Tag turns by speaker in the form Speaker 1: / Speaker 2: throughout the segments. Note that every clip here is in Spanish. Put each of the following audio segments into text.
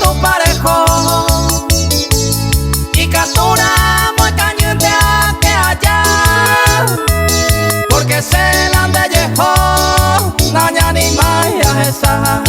Speaker 1: tu parejo y captura muy cañete a que allá porque se la de yejo naña ni maya esa.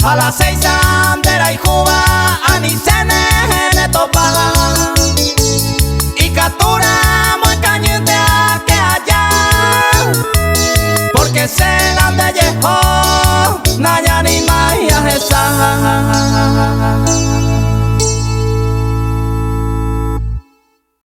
Speaker 1: A las 6 andera y juba anicene topa y captura muy cañete a que allá porque se la de yejo naña ni maya esa.